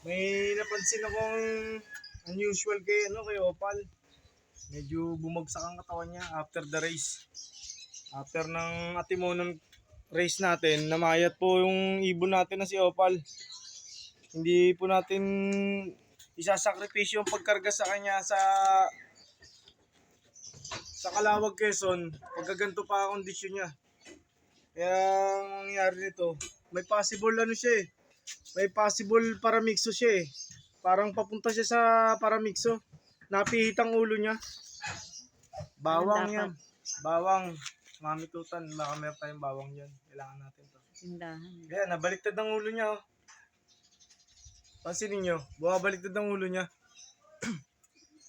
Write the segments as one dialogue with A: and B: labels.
A: May napansin akong unusual kay Opal. Medyo bumagsak ang katawan niya after the race. After ng atimonong race natin, namayat po yung ibon natin na si Opal. Hindi po natin isasakripisyo yung pagkarga sa kanya sa Calawag, Quezon. Pagkaganto pa ang kondisyon niya. Kaya ang nangyari nito, may possible may possible paramixo siya eh. Parang papunta siya sa paramixo. Napihit ang ulo niya. Bawang yan. Bawang. Mamitutan. Baka meron tayong bawang dyan. Kailangan natin to.
B: Tindahan.
A: Kaya nabaliktad ang ulo niya oh. Pansinin nyo. Bumabaliktad ang ulo niya.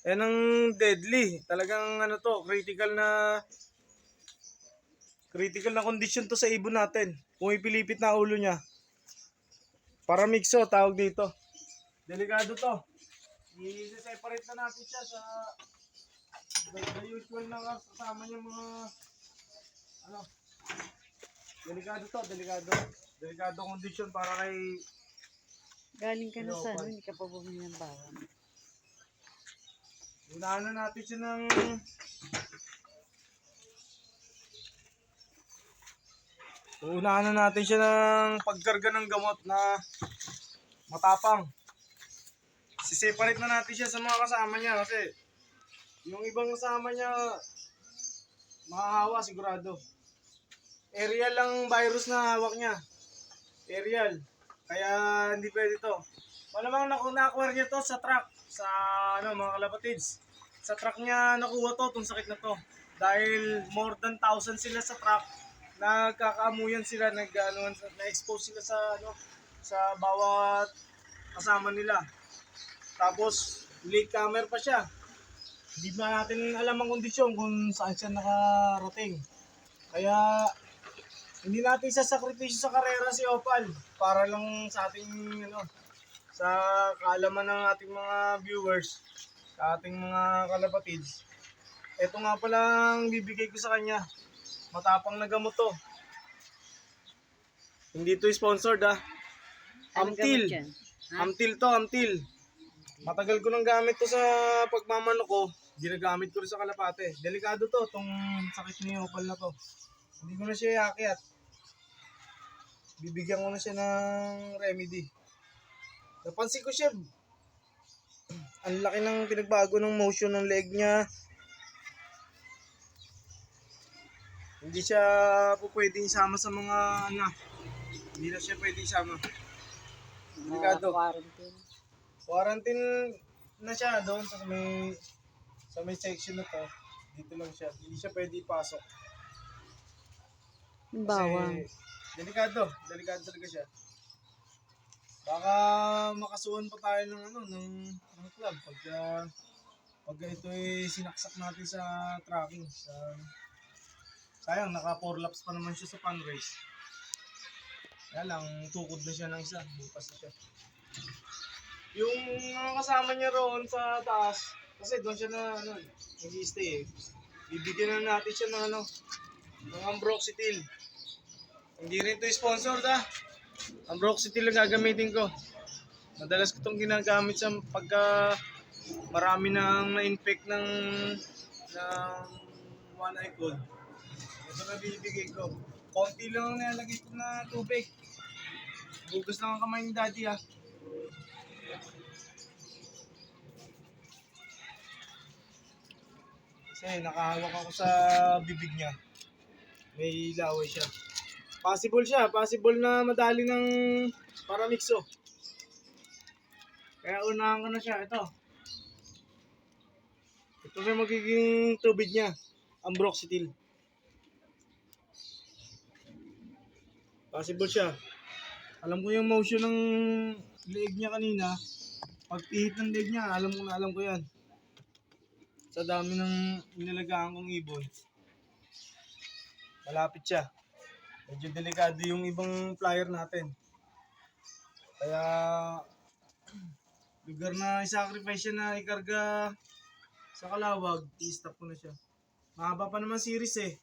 A: Yan ang deadly. Talagang critical na condition to sa ibon natin. Pumipilipit na ulo niya. Paramixo tawag dito. Delikado to. I-separate na natin siya sa the usual na kasama niya mga delikado to, delikado condition para kay
B: Galing ka na sa ano, hindi ka pa bumili ng bawang.
A: unahan na natin siya ng pagkarga ng gamot na matapang. Siseparate na natin siya sa mga kasama niya kasi yung ibang kasama niya mahahawa sigurado. Aerial lang virus na hawak niya. Aerial. Kaya hindi pwede to. Malamang na-acquire niya to sa truck. Sa mga kalapatids. Sa truck niya nakuha to, itong sakit na to. Dahil more than 1,000 sila sa truck. Nagkakaamuyan sila, na-expose sila sa bawat kasama nila. Tapos, latecomer pa siya. Hindi ba natin alam ang kondisyon kung saan siya nakarating. Kaya, hindi natin sasakripisyo sa karera si Opal para lang sa ating sa kaalaman ng ating mga viewers, sa ating mga kalapatids. Ito nga palang bibigay ko sa kanya. Matapang na gamot to. Hindi to sponsored Amtil. Amtil to, Amtil. Matagal ko nang gamit to sa pagmamano ko. Ginagamit ko rin sa kalapate. Delikado to, tong sakit ni Opal na to. Hindi ko na siya iakyat. Bibigyan ko na siya ng remedy. Napansin ko siya, ang laki ng pinagbago ng motion ng leg niya. Hindi siya po pwedeng isama sa mga hindi na siya pwedeng isama. Delikado. Quarantine na siya doon sa may section na to. Dito lang siya. Hindi siya pwede ipasok.
B: Bawang.
A: Delikado talaga siya. Baka makasuhan pa tayo ng club pagka ito ay sinaksak natin sa tracking. Sayang, naka 4 laps pa naman siya sa fun race. Kaya lang, tukod na siya ng isa. Bukas na siya. Yung mga kasama niya roon sa taas, kasi doon siya nag-i-stay eh. Bibigyan na natin siya ng Ambroxetil. Hindi rin ito sponsored Ambroxetil ang gagamitin ko. Madalas ko itong ginagamit sa pagka marami nang na-infect ng one eye cold. Ito na bibigay ko. Konti lang ang nilalagay ko na tubig. Bugas lang ang kamay ni Daddy Kasi nakahawak ako sa bibig niya. May laway siya. Possible na madali ng paramixo. Kaya unahan ko na siya. Ito na magiging tubig niya. Ambroxetil. Possible siya. Alam ko yung motion ng leg niya kanina. Pagpihit ng leg niya, alam ko yan. Sa dami ng inilagahan kong ibon. Malapit siya. Medyo delikado yung ibang flyer natin. Kaya lugar na i-sacrifice siya na ikarga sa Calawag, i-stop ko na siya. Mahaba pa naman series eh.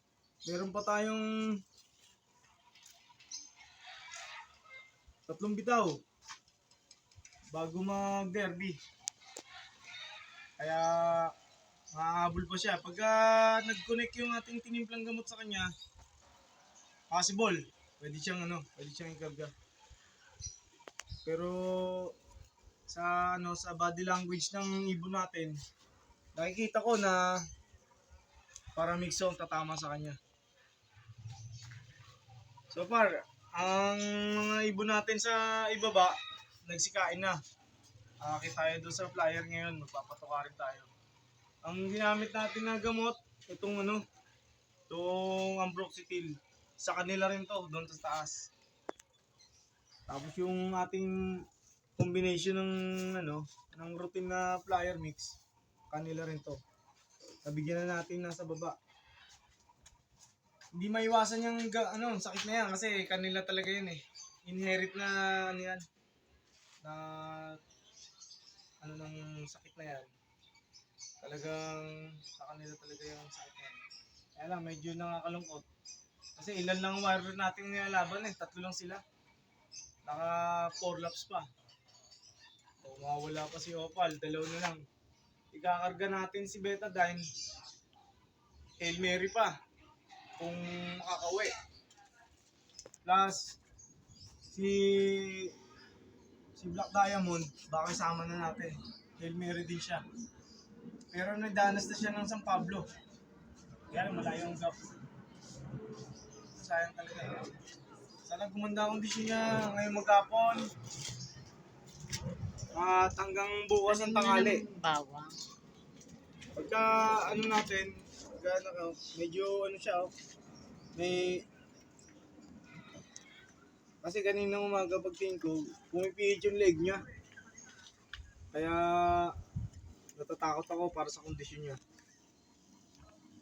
A: Meron pa tayong 3 bitaw. bago mag-derby. Kaya mahahabol pa siya. Pagka nag-connect yung ating tinimplang gamot sa kanya, possible. Pwede siyang ikarga. Pero sa body language ng ibon natin, nakikita ko na para mixo ang tatama sa kanya. So far, ang mga ibon natin sa ibaba, nagsikain na. Akit tayo doon sa flyer ngayon, magpapatuka rin tayo. Ang ginamit natin na gamot, itong ambroxetil. Sa kanila rin to, doon sa taas. Tapos yung ating combination ng routine na flyer mix, kanila rin to. Nabigyan na natin nasa baba. Hindi maiwasan yung sakit na yan kasi kanila talaga yun eh. Inherit na yan. Na ng sakit na yan. Talagang sa kanila talaga yung sakit na yan. Kaya lang, medyo nakakalungkot. Kasi ilan lang warrior natin nilalaban eh. 3 lang sila. Naka 4 laps pa. O, mawawala pa si Opal. 2 na lang. Ikakarga natin si Betadine. Hail Mary pa. Kung makakauwi. Plus, si Black Diamond, baka isama na natin. Hail Mary din siya. Pero nagdanas na siya ng San Pablo. Kaya malayo ang gap. Sayang talaga. Sana gumanda ang kondisyon niya ngayong maghapon. At hanggang bukas ng tanghali.
B: Bawang.
A: Pagka natin, medyo siya may kasi kaninang umaga pagtingin ko, pumipihit yung leg niya. Kaya natatakot ako para sa kondisyon niya.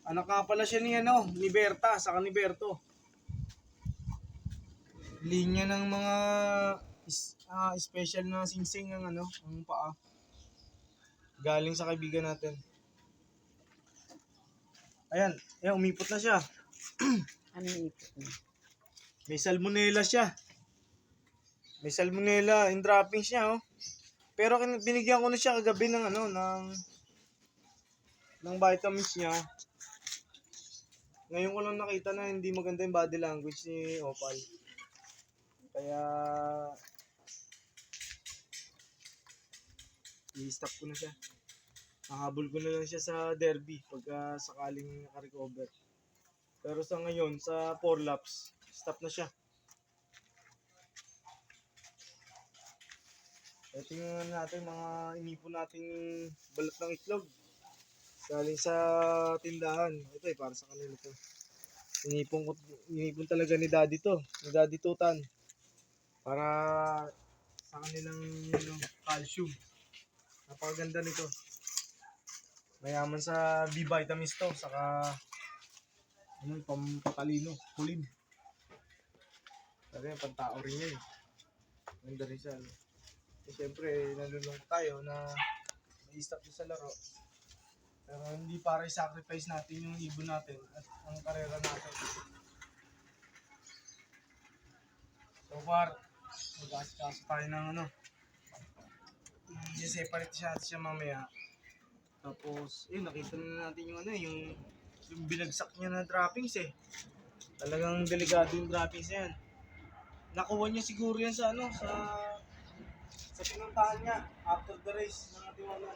A: Anak nga pala siya ni Berta, saka ni Berto. Linya ng mga special na singsing ang paa. Galing sa kaibigan natin. Ayan, umipot na siya.
B: Ano yung ipot mo?
A: May salmonella siya. May salmonella in droppings niya, oh. Pero binigyan ko na siya kagabi ng vitamins niya. Ngayon ko lang nakita na hindi maganda yung body language ni Opal. Kaya i-stop ko na siya. Mahabol ko na lang siya sa derby pagka sakaling naka-recover. Pero sa ngayon, sa 4 laps, stop na siya. Tingnan natin mga inipon nating balot ng itlog. Galing sa tindahan. Ito para sa kanila to. Inipon talaga ni Daddy to. Ni Daddy Tutan. Para sa kanilang calcium. Napakaganda nito. Mayaman sa B vitamins to. Saka pampatalino. Kulin. Kasi pantao rin yan. Ganda rin siya. Siyempre, nalulung tayo na may-stop sa laro. Pero hindi para i-sacrifice natin yung ibon natin at ang karera natin. So far, mag-aas-kaso tayo ng i-separate siya mamaya. Tapos, nakita na natin yung binagsak niya na droppings eh. Talagang delikado yung droppings yan. Nakuha niya siguro yan sa pinuntahan niya after the race ng ating mga.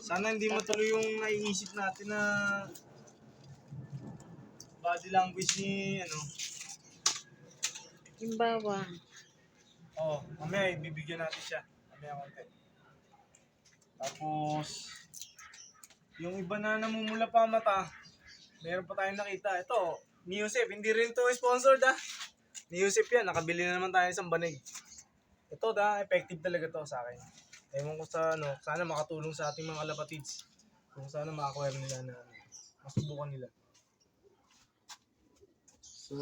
A: Sana hindi matuloy yung naiisip natin na body language ni
B: Yung bawang.
A: mamaya ibibigyan natin siya. Mamaya konti. Tapos yung iba na namumula pa mata, meron pa tayong nakita. Ito, ni Yusef, hindi rin to sponsored Ni Yusef yan, nakabili na naman tayo isang banig. Ito effective talaga to sa akin. Ewan ko sana makatulong sa ating mga kalapatids. Kung sana ma-acquire nila na masubukan nila. So,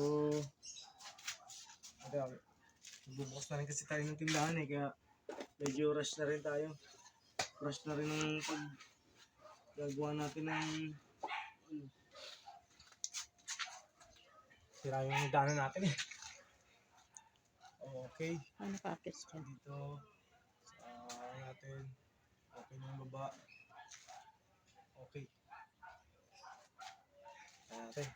A: bubukas na rin kasi tayo ng tindahan kaya medyo rush na rin tayo. Rush na rin ang paggagawa natin ng sira yung daanan natin Okay.
B: Ano package ka?
A: Dito. Sa natin. Okay na yung baba. Okay. Okay.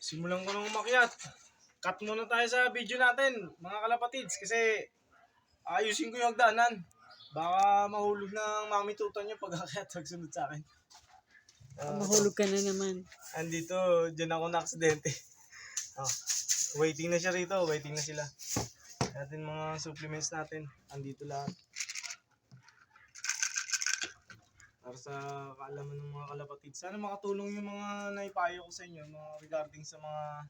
A: Simulan ko nang umakyat. Cut muna tayo sa video natin, mga kalapatids, kasi ayusin ko yung hagdanan. Baka mahulog ng mami tutan nyo pag akyat magsunod sa akin.
B: Mahulog ka na naman.
A: Andito, dyan ako na-aksidente. Waiting na siya rito, waiting na sila. Natin mga supplements natin, andito lahat. Para sa kaalaman ng mga kalapatid. Sana makatulong yung mga naipayo ko sa inyo, mga regarding sa mga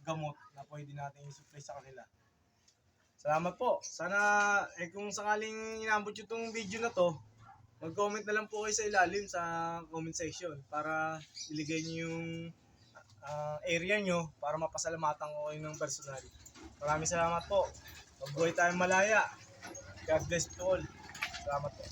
A: gamot na pwede natin i-supply sa kanila. Salamat po. Sana, kung sakaling inabot nyo itong video na to, mag-comment na lang po kayo sa ilalim sa comment section para iligay nyo yung area nyo para mapasalamatan ko kayo ng personal. Maraming salamat po. Mabuhay tayong malaya. God bless you all. Salamat po.